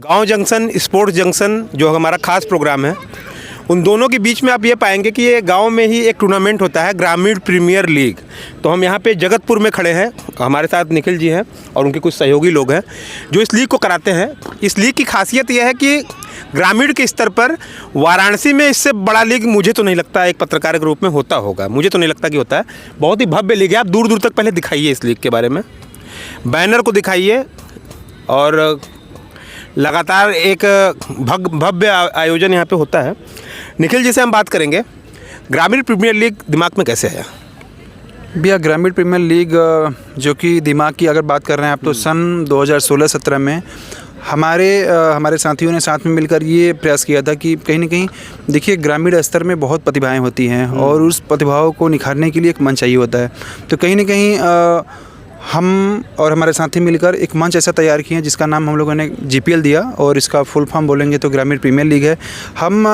गांव junction, sports junction जो हमारा खास प्रोग्राम है, उन दोनों के बीच में आप ये पाएंगे कि ये गांव में ही एक टूर्नामेंट होता है, ग्रामीण प्रीमियर लीग। तो हम यहाँ पे जगतपुर में खड़े हैं, हमारे साथ निखिल जी हैं और उनके कुछ सहयोगी लोग हैं जो इस लीग को कराते हैं। इस लीग की खासियत यह है कि ग्रामीण के स्तर पर वाराणसी में इससे बड़ा लीग मुझे तो नहीं लगता एक पत्रकार के रूप में होता होगा, मुझे तो नहीं लगता कि होता है। बहुत ही भव्य लीग है। आप दूर दूर तक पहले दिखाइए इस लीग के बारे में, बैनर को दिखाइए और लगातार एक भव्य आयोजन यहाँ पे होता है। निखिल जी से हम बात करेंगे, ग्रामीण प्रीमियर लीग दिमाग में कैसे है? भैया ग्रामीण प्रीमियर लीग जो कि दिमाग की अगर बात कर रहे हैं आप, तो सन 2016-17 में हमारे साथियों ने साथ में मिलकर ये प्रयास किया था कि कहीं ना कहीं देखिए ग्रामीण स्तर में बहुत प्रतिभाएं होती हैं और उस प्रतिभाओं को निखारने के लिए एक मंच चाहिए होता है। तो कहीं ना कहीं हम और हमारे साथी मिलकर एक मंच ऐसा तैयार किए हैं जिसका नाम हम लोगों ने GPL दिया, और इसका फुल फॉर्म बोलेंगे तो ग्रामीण प्रीमियर लीग है। हम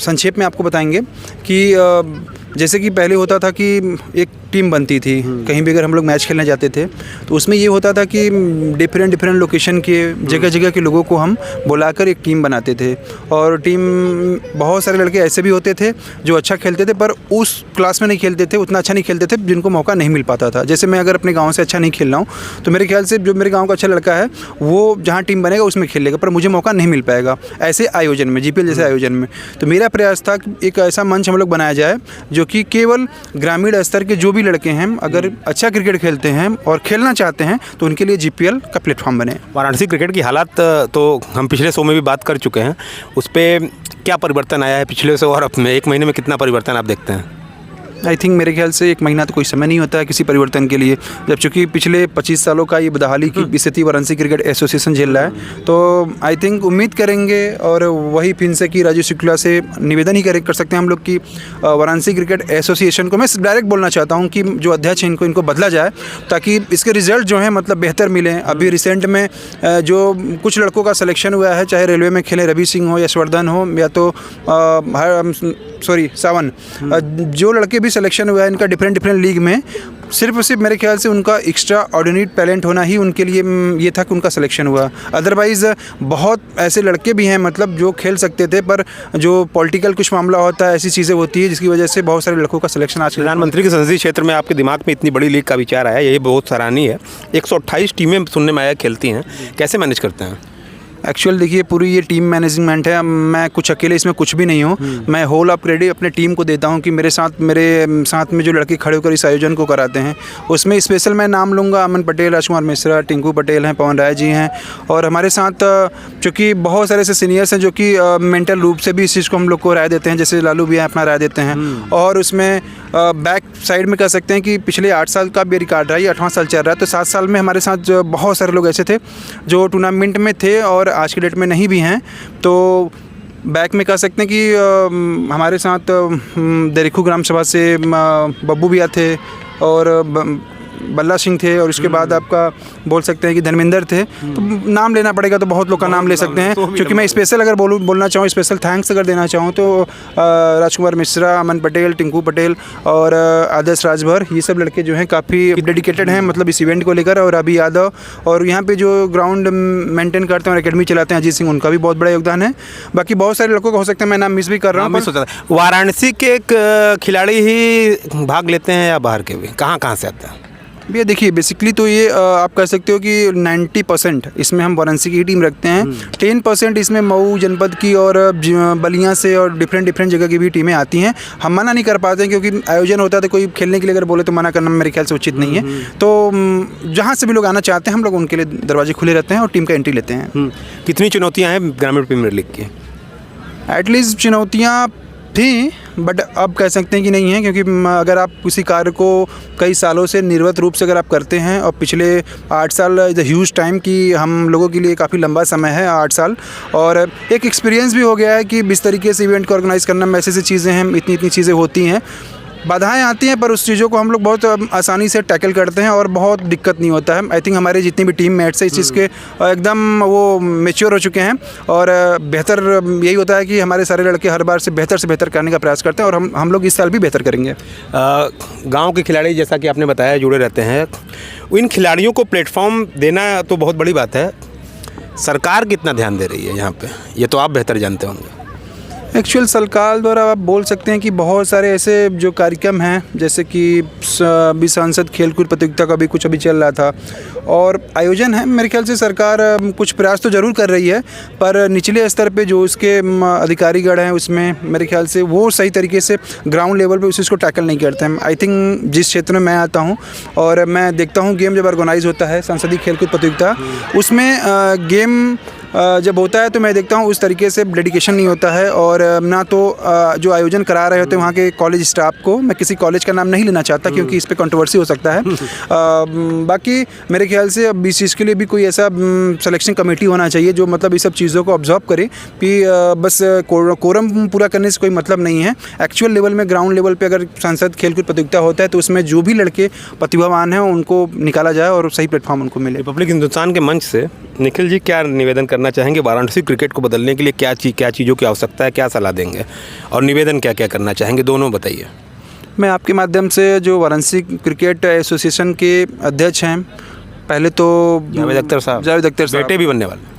संक्षेप में आपको बताएंगे कि जैसे कि पहले होता था कि एक टीम बनती थी, कहीं भी अगर हम लोग मैच खेलने जाते थे तो उसमें ये होता था कि डिफरेंट लोकेशन के जगह जगह के लोगों को हम बुलाकर एक टीम बनाते थे। और टीम बहुत सारे लड़के ऐसे भी होते थे जो अच्छा खेलते थे पर उस क्लास में नहीं खेलते थे, उतना अच्छा नहीं खेलते थे, जिनको मौका नहीं मिल पाता था। जैसे मैं अगर अपने गाँव से अच्छा नहीं खेल रहा हूँ तो मेरे ख्याल से जो मेरे गाँव का अच्छा लड़का है वो जहाँ टीम बनेगा उसमें खेलेगा, पर मुझे मौका नहीं मिल पाएगा ऐसे आयोजन में, GPL जैसे आयोजन में। तो मेरा प्रयास था कि एक ऐसा मंच हम लोग बनाया जाए जो कि केवल ग्रामीण स्तर के जो भी लड़के हैं अगर अच्छा क्रिकेट खेलते हैं और खेलना चाहते हैं तो उनके लिए GPL का प्लेटफॉर्म बने। वाराणसी क्रिकेट की हालात तो हम पिछले शो में भी बात कर चुके हैं, उस पर क्या परिवर्तन आया है पिछले शो और अब में, एक महीने में कितना परिवर्तन आप देखते हैं? आई थिंक मेरे ख्याल से एक महीना तो कोई समय नहीं होता है किसी परिवर्तन के लिए, जब चूँकि पिछले 25 सालों का ये बदहाली की स्थिति वाराणसी क्रिकेट एसोसिएशन झेल रहा है। तो आई थिंक उम्मीद करेंगे और वही फिर से कि राजू शुक्ला से निवेदन ही कर सकते हैं हम लोग कि वाराणसी क्रिकेट एसोसिएशन को मैं डायरेक्ट बोलना चाहता हूँ कि जो अध्यक्ष हैं इनको बदला जाए ताकि इसके रिजल्ट जो हैं मतलब बेहतर मिलें। अभी रिसेंट में जो कुछ लड़कों का सिलेक्शन हुआ है, चाहे रेलवे में खेले रवि सिंह हो, यशवर्धन हो या तो सावन, जो लड़के भी सिलेक्शन हुआ है इनका डिफरेंट लीग में, सिर्फ मेरे ख्याल से उनका एक्स्ट्रा ऑर्डिनेट टैलेंट होना ही उनके लिए ये था कि उनका सिलेक्शन हुआ। अदरवाइज़ बहुत ऐसे लड़के भी हैं मतलब जो खेल सकते थे पर जो पॉलिटिकल कुछ मामला होता है, ऐसी चीज़ें होती है जिसकी वजह से बहुत सारे लड़कों का सिलेक्शन आज प्रधानमंत्री के संसदीय क्षेत्र में आपके दिमाग में इतनी बड़ी लीग का विचार आया, यही बहुत सराहनीय है। 128 टीमें सुनने में आया खेलती हैं, कैसे मैनेज करते हैं? एक्चुअल देखिए पूरी ये टीम मैनेजमेंट है, मैं कुछ अकेले इसमें कुछ भी नहीं हूँ। मैं होल ऑफ क्रेडिट अपने टीम को देता हूँ कि मेरे साथ में जो लड़के खड़े होकर इस आयोजन को कराते हैं उसमें स्पेशल मैं नाम लूँगा अमन पटेल, राजकुमार मिश्रा, टिंकू पटेल हैं, पवन राय जी हैं, और हमारे साथ चूँकि बहुत सारे ऐसे सीनियर्स हैं जो कि मेंटल रूप से भी इस चीज़ को हम लोग को राय देते हैं, जैसे लालू भी अपना राय देते हैं। और उसमें बैक साइड में कह सकते हैं कि पिछले 8 साल का भी रिकॉर्ड रहा है, ये 8वां साल चल रहा है। तो 7 साल में हमारे साथ बहुत सारे लोग ऐसे थे जो टूर्नामेंट में थे और आज की डेट में नहीं भी हैं। तो बैक में कह सकते हैं कि हमारे साथ देरिखू ग्राम सभा से बब्बू भैया थे और बल्ला सिंह थे, और उसके बाद आपका बोल सकते हैं कि धर्मेंद्र थे। तो नाम लेना पड़ेगा तो बहुत लोग का नाम ले सकते हैं, क्योंकि मैं स्पेशल अगर बोलना चाहूँ, स्पेशल थैंक्स अगर देना चाहूँ तो राजकुमार मिश्रा, अमन पटेल, टिंकू पटेल और आदर्श राजभर, ये सब लड़के जो हैं काफ़ी डेडिकेटेड हैं मतलब इस इवेंट को लेकर। और अभी यादव और यहाँ पे जो ग्राउंड मेंटेन करते हैं और अकेडमी चलाते हैं अजीत सिंह, उनका भी बहुत बड़ा योगदान है। बाकी बहुत सारे लड़कों का हो सकता है मैं नाम मिस भी कर रहा हूँ। वाराणसी के एक खिलाड़ी ही भाग लेते हैं या बाहर के भी, कहाँ से आता है? भैया देखिए बेसिकली तो ये आप कह सकते हो कि 90% इसमें हम वाराणसी की टीम रखते हैं, 10% इसमें मऊ जनपद की और बलिया से और डिफरेंट जगह की भी टीमें आती हैं। हम मना नहीं कर पाते हैं क्योंकि आयोजन होता है तो कोई खेलने के लिए अगर बोले तो मना करना मेरे ख्याल से उचित नहीं है। तो जहाँ से भी लोग आना चाहते हैं हम लोग उनके लिए दरवाजे खुले रहते हैं और टीम का एंट्री लेते हैं। कितनी चुनौतियाँ हैं ग्रामीण प्रीमियर लीग की? एटलीस्ट चुनौतियाँ थी बट अब कह सकते हैं कि नहीं है, क्योंकि अगर आप किसी कार्य को कई सालों से निर्वत रूप से अगर आप करते हैं और पिछले 8 साल इज़ अ ह्यूज टाइम कि हम लोगों के लिए काफ़ी लंबा समय है 8 साल, और एक एक्सपीरियंस भी हो गया है कि इस तरीके से इवेंट को ऑर्गेनाइज़ करना में ऐसी चीज़ें हैं, इतनी चीज़ें होती हैं, बाधाएं आती हैं, पर उस चीज़ों को हम लोग बहुत आसानी से टैकल करते हैं और बहुत दिक्कत नहीं होता है। आई थिंक हमारे जितनी भी टीम मेट्स हैं इस चीज़ के एकदम वो मैच्योर हो चुके हैं, और बेहतर यही होता है कि हमारे सारे लड़के हर बार से बेहतर करने का प्रयास करते हैं, और हम लोग इस साल भी बेहतर करेंगे। गांव के खिलाड़ी जैसा कि आपने बताया जुड़े रहते हैं, इन खिलाड़ियों को प्लेटफॉर्म देना तो बहुत बड़ी बात है। सरकार कितना ध्यान दे रही है यहाँ पे, ये तो आप बेहतर जानते होंगे। एक्चुअल सरकार द्वारा आप बोल सकते हैं कि बहुत सारे ऐसे जो कार्यक्रम हैं, जैसे कि अभी सांसद खेलकूद प्रतियोगिता का भी कुछ अभी चल रहा था और आयोजन है। मेरे ख्याल से सरकार कुछ प्रयास तो ज़रूर कर रही है, पर निचले स्तर पे जो उसके अधिकारीगण हैं उसमें मेरे ख्याल से वो सही तरीके से ग्राउंड लेवल पे उस चीज़ को टैकल नहीं करते हैं। आई थिंक जिस क्षेत्र में मैं आता हूँ और मैं देखता हूँ गेम जब ऑर्गेनाइज होता है संसदीय खेलकूद प्रतियोगिता, उसमें गेम जब होता है तो मैं देखता हूँ उस तरीके से डेडिकेशन नहीं होता है और ना तो जो आयोजन करा रहे होते हैं वहाँ के कॉलेज स्टाफ को, मैं किसी कॉलेज का नाम नहीं लेना चाहता क्योंकि इस पे कंट्रोवर्सी हो सकता है। बाकी मेरे ख्याल से अब इस चीज़ के लिए भी कोई ऐसा सिलेक्शन कमेटी होना चाहिए जो मतलब इस सब चीज़ों को ऑब्जर्व करे कि बस कोरम पूरा करने से कोई मतलब नहीं है। एक्चुअल लेवल में ग्राउंड लेवल पर अगर सांसद खेलकूद प्रतियोगिता होता है तो उसमें जो भी लड़के प्रतिभावान हैं उनको निकाला जाए और सही प्लेटफॉर्म उनको मिले। रिपब्लिक हिंदुस्तान के मंच से निखिल जी क्या निवेदन करना चाहेंगे, वाराणसी क्रिकेट को बदलने के लिए क्या चीज़ों की आवश्यकता है, क्या सलाह देंगे और निवेदन क्या क्या करना चाहेंगे, दोनों बताइए। मैं आपके माध्यम से जो वाराणसी क्रिकेट एसोसिएशन के अध्यक्ष हैं, पहले तो जावेद अख्तर साहब बेटे भी बनने वाले।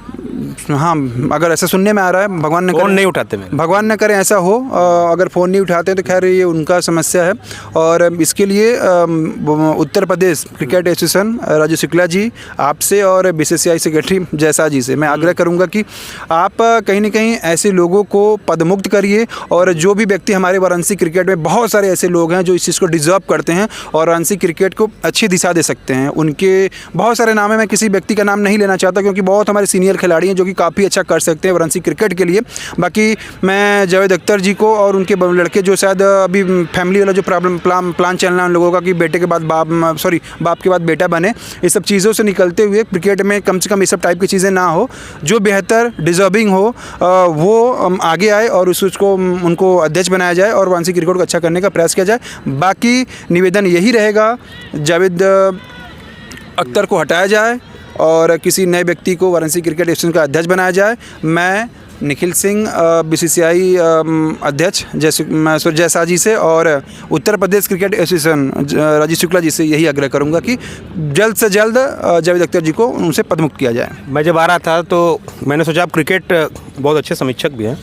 हाँ, अगर ऐसा सुनने में आ रहा है, भगवान ने फ़ोन नहीं उठाते मैं, भगवान न करे ऐसा हो, अगर फ़ोन नहीं उठाते तो खैर ये उनका समस्या है। और इसके लिए उत्तर प्रदेश क्रिकेट एसोसिएशन राजू शुक्ला जी आपसे और बीसीसीआई सेक्रेटरी जयसा जी से मैं आग्रह करूंगा कि आप कहीं ना कहीं ऐसे लोगों को पदमुक्त करिए और जो भी व्यक्ति हमारे वाराणसी क्रिकेट में बहुत सारे ऐसे लोग हैं जो इस चीज़ को डिज़र्व करते हैं और वाराणसी क्रिकेट को अच्छी दिशा दे सकते हैं, उनके बहुत सारे नाम है। मैं किसी व्यक्ति का नाम नहीं लेना चाहता क्योंकि बहुत हमारे सीनियर खिलाड़ी हैं जो कि काफ़ी अच्छा कर सकते हैं वाराणसी क्रिकेट के लिए। बाकी मैं जावेद अख्तर जी को और उनके लड़के जो शायद अभी फैमिली वाला जो प्लान चलना है उन लोगों का कि बेटे के बाद बाप के बाद बेटा बने, इस सब चीज़ों से निकलते हुए क्रिकेट में कम से कम ये सब टाइप की चीज़ें ना हो, जो बेहतर डिजर्विंग हो वो आगे आए और उसको उनको अध्यक्ष बनाया जाए और वाराणसी क्रिकेट को अच्छा करने का प्रयास किया जाए। बाकी निवेदन यही रहेगा, जावेद अख्तर को हटाया जाए और किसी नए व्यक्ति को वाराणसी क्रिकेट एसोसिएशन का अध्यक्ष बनाया जाए। मैं निखिल सिंह बीसीसीआई अध्यक्ष जयसा जी से और उत्तर प्रदेश क्रिकेट एसोसिएशन राजीव शुक्ला जी से यही आग्रह करूंगा कि जल्द से जल्द जावेद अख्तर जी को उनसे पदमुक्त किया जाए। मैं जब आ रहा था तो मैंने सोचा आप क्रिकेट बहुत अच्छे समीक्षक भी हैं।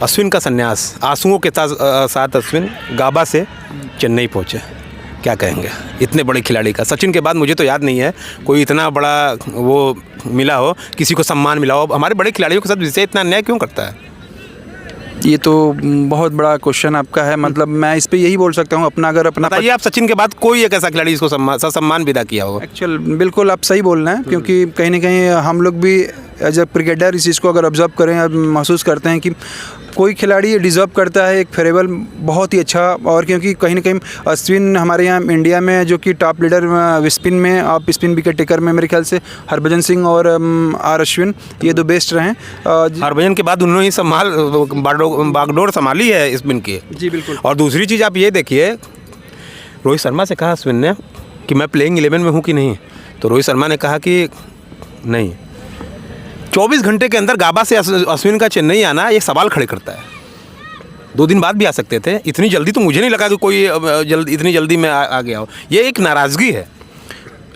अश्विन का संन्यास, आंसुओं के साथ अश्विन गाबा से चेन्नई पहुँचे, क्या कहेंगे इतने बड़े खिलाड़ी का? सचिन के बाद मुझे तो याद नहीं है कोई इतना बड़ा वो मिला हो, किसी को सम्मान मिला हो। हमारे बड़े खिलाड़ियों के साथ विषय इतना अन्याय क्यों करता है? ये तो बहुत बड़ा क्वेश्चन आपका है। मतलब मैं इस पे यही बोल सकता हूँ अपना बताइए आप सचिन के बाद कोई एक ऐसा खिलाड़ी जिसको सम्मान विदा किया हो? एक्चुअल बिल्कुल आप सही बोल रहे हैं क्योंकि कहीं ना कहीं हम लोग भी एज ए क्रिकेटर इस चीज़ को अगर ऑब्जर्व करें महसूस करते हैं कि कोई खिलाड़ी डिज़र्व करता है एक फेयरवेल बहुत ही अच्छा। और क्योंकि कहीं ना कहीं अश्विन हमारे यहाँ इंडिया में जो कि टॉप लीडर स्पिन में आप स्पिन विकेट टेकर में मेरे ख्याल से हरभजन सिंह और आर अश्विन ये दो बेस्ट रहे। हरभजन के बाद उन्होंने ही बागडोर संभाली है स्पिन की। जी बिल्कुल। और दूसरी चीज़ आप ये देखिए, रोहित शर्मा से कहा अश्विन ने कि मैं प्लेइंग 11 में हूँ कि नहीं, तो रोहित शर्मा ने कहा कि नहीं। 24 घंटे के अंदर गाबा से अश्विन का चेन्नई आना एक सवाल खड़े करता है। 2 दिन बाद भी आ सकते थे, इतनी जल्दी तो मुझे नहीं लगा कि कोई इतनी जल्दी में आ गया हो। ये एक नाराज़गी है।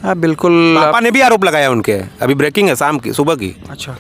हाँ बिल्कुल। पापा ने भी आरोप लगाया उनके, अभी ब्रेकिंग है शाम की सुबह की। अच्छा,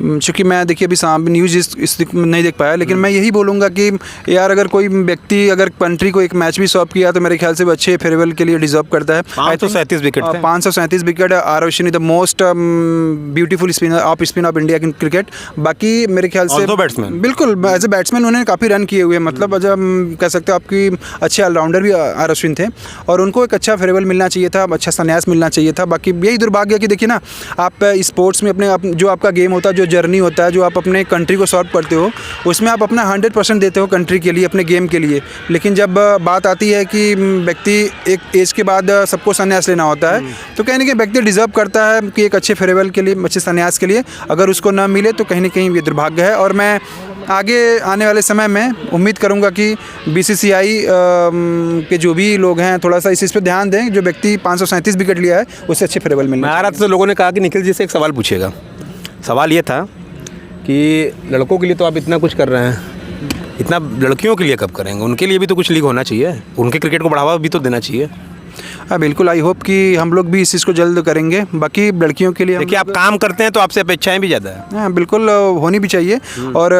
चूँकि मैं देखिए अभी शाम न्यूज़ इस नहीं देख पाया, लेकिन मैं यही बोलूँगा कि यार अगर कोई व्यक्ति अगर कंट्री को एक मैच भी सॉल्व किया तो मेरे ख्याल से वो अच्छे फेयरवेल के लिए डिजर्व करता है। 537 wicket 537 wicket. R Ashwin the most beautiful spinner of India cricket. बाकी मेरे ख्याल से बैट्समैन बिल्कुल एज ए बैट्समैन उन्होंने काफ़ी रन किए हुए, मतलब जब कह सकते हो आपकी अच्छे ऑलराउंडर भी आर अश्विन थे और उनको एक अच्छा फेयरवेल मिलना चाहिए था, अच्छा संन्यास मिलना चाहिए था। बाकी यही दुर्भाग्य कि देखिए ना, आप स्पोर्ट्स में अपने जो आपका गेम होता है, जो जर्नी होता है, जो आप अपने कंट्री को सॉल्व करते हो, उसमें आप अपना 100% देते हो कंट्री के लिए, अपने गेम के लिए। लेकिन जब बात आती है कि व्यक्ति एक एज के बाद सबको संन्यास लेना होता है, तो कहीं ना कहीं व्यक्ति डिजर्व करता है कि एक अच्छे फेयरवेल के लिए, अच्छे संन्यास के लिए। अगर उसको न मिले तो कहीं ना कहीं ये दुर्भाग्य है। और मैं आगे आने वाले समय में उम्मीद करूंगा कि बीसीसीआई के जो भी लोग हैं थोड़ा सा इस चीज़ पे ध्यान दें, जो व्यक्ति 537 विकेट लिया है उससे अच्छे फेयरवेल मिलना। मैं आ रहा था तो लोगों ने कहा कि निखिल जी से एक सवाल पूछेगा। सवाल ये था कि लड़कों के लिए तो आप इतना कुछ कर रहे हैं, इतना लड़कियों के लिए कब करेंगे? उनके लिए भी तो कुछ लीग होना चाहिए, उनके क्रिकेट को बढ़ावा भी तो देना चाहिए। हाँ बिल्कुल, आई होप कि हम लोग भी इस चीज़ को जल्द करेंगे। बाकी लड़कियों के लिए देखिए, आप काम करते हैं तो आपसे अपेक्षाएं भी ज़्यादा है। हाँ बिल्कुल, होनी भी चाहिए। और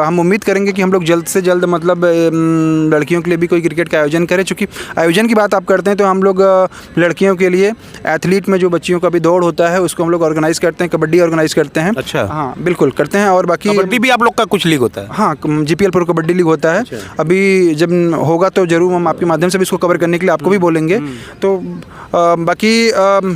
हम उम्मीद करेंगे कि हम लोग जल्द से जल्द मतलब लड़कियों के लिए भी कोई क्रिकेट का आयोजन करें। चूँकि आयोजन की बात आप करते हैं तो हम लोग लड़कियों के लिए एथलीट में जो बच्चियों का भी दौड़ होता है उसको हम लोग ऑर्गेनाइज करते हैं, कबड्डी ऑर्गेनाइज करते हैं। अच्छा। हाँ बिल्कुल करते हैं। और बाकी कबड्डी भी आप लोग का कुछ लीग होता है? हाँ, GPL प्रो कबड्डी लीग होता है। अभी जब होगा तो ज़रूर हम आपके माध्यम से भी इसको कवर करने के लिए आपको भी बोलेंगे। तो बाकी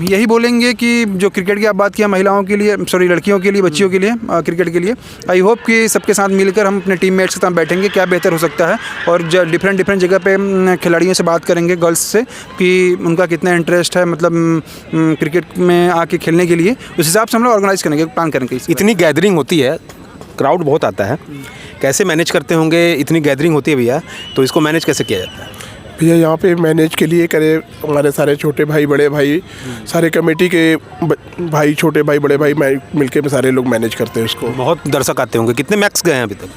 यही बोलेंगे कि जो क्रिकेट की आप बात किया महिलाओं के लिए, सॉरी लड़कियों के लिए, बच्चियों के लिए क्रिकेट के लिए, आई होप कि सबके साथ मिलकर हम अपने टीममेट्स के साथ बैठेंगे क्या बेहतर हो सकता है और डिफरेंट जगह पे खिलाड़ियों से बात करेंगे, गर्ल्स से, कि उनका कितना इंटरेस्ट है मतलब क्रिकेट में आके खेलने के लिए। उस हिसाब से हम लोग ऑर्गेनाइज करेंगे, प्लान करेंगे। इतनी गैदरिंग होती है, क्राउड बहुत आता है, कैसे मैनेज करते होंगे? इतनी गैदरिंग होती है भैया, तो इसको मैनेज कैसे किया जाता है? भैया यहाँ पे मैनेज के लिए करे हमारे सारे छोटे भाई बड़े भाई, सारे कमेटी के भाई, छोटे भाई बड़े भाई मिलके सारे लोग मैनेज करते हैं उसको। बहुत दर्शक आते होंगे, कितने मैच गए हैं अभी तक?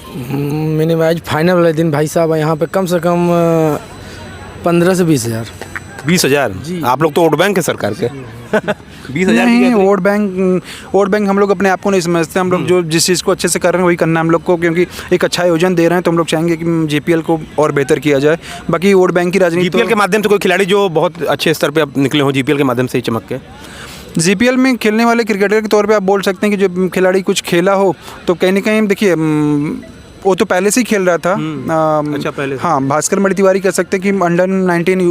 मैंने मैच फाइनल वाले दिन भाई साहब यहाँ पे कम से कम 15 से 20 हज़ार। 20,000? आप लोग तो वोट बैंक है सरकार के। 20,000 नहीं, वोट बैंक हम लोग अपने आप को नहीं समझते। हम लोग जो जिस चीज़ को अच्छे से कर रहे हैं वही करना है हम लोग को, क्योंकि एक अच्छा आयोजन दे रहे हैं तो हम लोग चाहेंगे कि GPL को और बेहतर किया जाए। बाकी वोट बैंक की राजनीति GPL के माध्यम से कोई खिलाड़ी जो बहुत अच्छे स्तर पे अब निकले हो GPL के माध्यम से ही चमक के? GPL में खेलने वाले क्रिकेटर के तौर पे आप बोल सकते हैं कि जो खिलाड़ी कुछ खेला हो तो कहीं ना कहीं देखिए वो तो पहले से ही खेल रहा था। अच्छा, पहले से। हाँ, भास्कर मणि तिवारी कह सकते हैं कि अंडर 19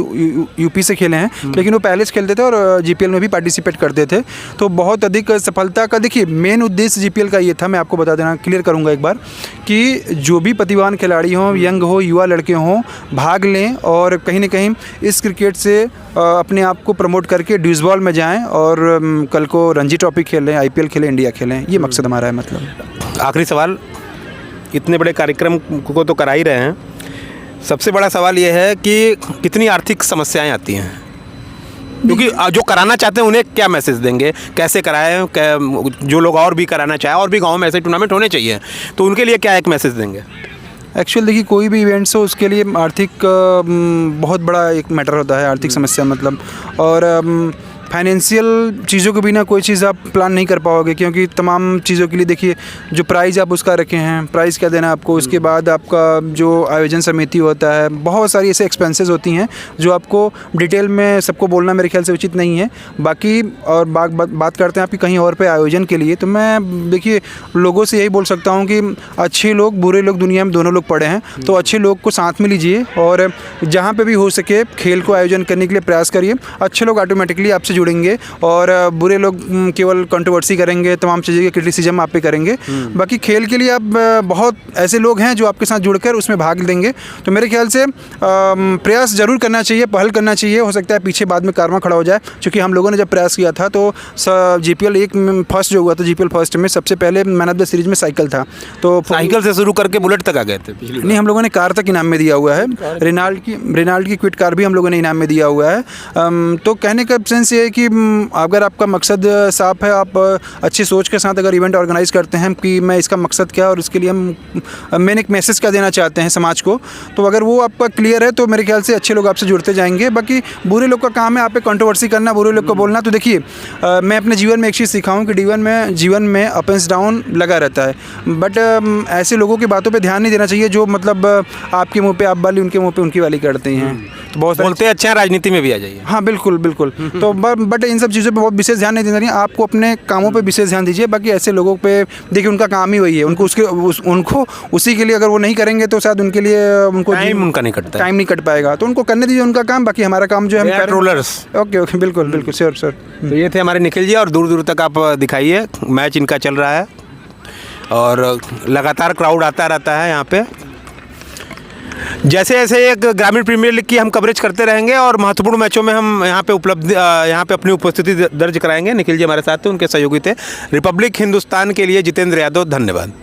यूपी से खेले हैं, लेकिन वो पहले से खेलते थे और GPL में भी पार्टिसिपेट करते थे। तो बहुत अधिक सफलता का देखिए मेन उद्देश्य GPL का ये था, मैं आपको बता देना क्लियर करूँगा एक बार, कि जो भी प्रतिभावान खिलाड़ी हों, यंग हो, युवा लड़के हों, भाग लें और कहीं ना कहीं इस क्रिकेट से अपने आप को प्रमोट करके ड्यूज बॉल में जाएँ और कल को रणजी ट्रॉफी खेलें, IPL खेलें, इंडिया खेलें। ये मकसद हमारा है। मतलब आखिरी सवाल, इतने बड़े कार्यक्रम को तो करा ही रहे हैं, सबसे बड़ा सवाल ये है कि कितनी आर्थिक समस्याएं आती हैं? क्योंकि जो कराना चाहते हैं उन्हें क्या मैसेज देंगे, कैसे कराएं? जो लोग और भी कराना चाहें, और भी गाँव में ऐसे टूर्नामेंट होने चाहिए, तो उनके लिए क्या एक मैसेज देंगे? एक्चुअल देखिए कोई भी इवेंट्स हो उसके लिए आर्थिक बहुत बड़ा एक मैटर होता है, आर्थिक समस्या मतलब। और फाइनेंशियल चीज़ों के बिना कोई चीज़ आप प्लान नहीं कर पाओगे, क्योंकि तमाम चीज़ों के लिए देखिए जो प्राइज़ आप उसका रखे हैं, प्राइज़ क्या देना आपको, उसके बाद आपका जो आयोजन समिति होता है, बहुत सारी ऐसे एक्सपेंसेस होती हैं जो आपको डिटेल में सबको बोलना मेरे ख्याल से उचित नहीं है। बाकी और बात करते हैं आपकी कहीं और पे आयोजन के लिए, तो मैं देखिए लोगों से यही बोल सकता हूँ कि अच्छे लोग बुरे लोग दुनिया में दोनों लोग पड़े हैं, तो अच्छे लोग को साथ में लीजिए और जहाँ पर भी हो सके खेल को आयोजन करने के लिए प्रयास करिए। अच्छे लोग ऑटोमेटिकली आपसे जुड़ेंगे और बुरे लोग केवल कंट्रोवर्सी करेंगे, तमाम चीज़ें की क्रिटिसिज्म आप पे करेंगे। बाकी खेल के लिए आप बहुत ऐसे लोग हैं जो आपके साथ जुड़कर उसमें भाग लेंगे। तो मेरे ख्याल से प्रयास ज़रूर करना चाहिए, पहल करना चाहिए। हो सकता है पीछे बाद में कारवा खड़ा हो जाए, क्योंकि हम लोगों ने जब प्रयास किया था तो GPL एक फर्स्ट जो हुआ था, GPL फर्स्ट में सबसे पहले मैन ऑफ द सीरीज में साइकिल था। तो साइकिल से शुरू करके बुलेट तक आ गए थे। नहीं, हम लोगों ने कार तक इनाम में दिया हुआ है। रेनाल्ड की क्विट कार भी हम लोगों ने इनाम में दिया हुआ है। तो कहने का सेंस ये है कि अगर आपका मकसद साफ है, आप अच्छी सोच के साथ अगर इवेंट ऑर्गेनाइज करते हैं कि मैं इसका मकसद क्या है और इसके लिए मैंने एक मैसेज क्या देना चाहते हैं समाज को, तो अगर वो आपका क्लियर है तो मेरे ख्याल से अच्छे लोग आपसे जुड़ते जाएंगे। बाकी बुरे लोग का काम है आप पे कंट्रोवर्सी करना, बुरे लोग को बोलना। तो देखिए मैं अपने जीवन में एक चीज़ सीखा हूँ कि जीवन में अप एंड डाउन लगा रहता है, बट ऐसे लोगों की बातों पर ध्यान नहीं देना चाहिए जो मतलब आपके मुँह पे आप वाली, उनके मुँह पे उनकी वाली करते हैं। तो बहुत बोलते हैं अच्छा राजनीति में भी आ जाइए। हाँ बिल्कुल बिल्कुल। तो बट इन सब चीज़ों पे बहुत विशेष ध्यान नहीं देना चाहिए, आपको अपने कामों पे विशेष ध्यान दीजिए। बाकी ऐसे लोगों पे देखिए उनका काम ही वही है, उनको उसी के लिए अगर वो नहीं करेंगे तो शायद उनके लिए टाइम नहीं कट पाएगा, तो उनको करने दीजिए उनका काम। बाकी हमारा काम जो है ट्रोलर्स। ओके बिल्कुल बिल्कुल, श्योर। तो ये थे हमारे निखिल जी, और दूर दूर तक आप दिखाइए, मैच इनका चल रहा है और लगातार क्राउड आता रहता है यहाँ पे। जैसे जैसे एक ग्रामीण प्रीमियर लीग की हम कवरेज करते रहेंगे और महत्वपूर्ण मैचों में हम यहाँ पे अपनी उपस्थिति दर्ज कराएंगे। निखिल जी हमारे साथ थे, उनके सहयोगी थे। रिपब्लिक हिंदुस्तान के लिए जितेंद्र यादव, धन्यवाद।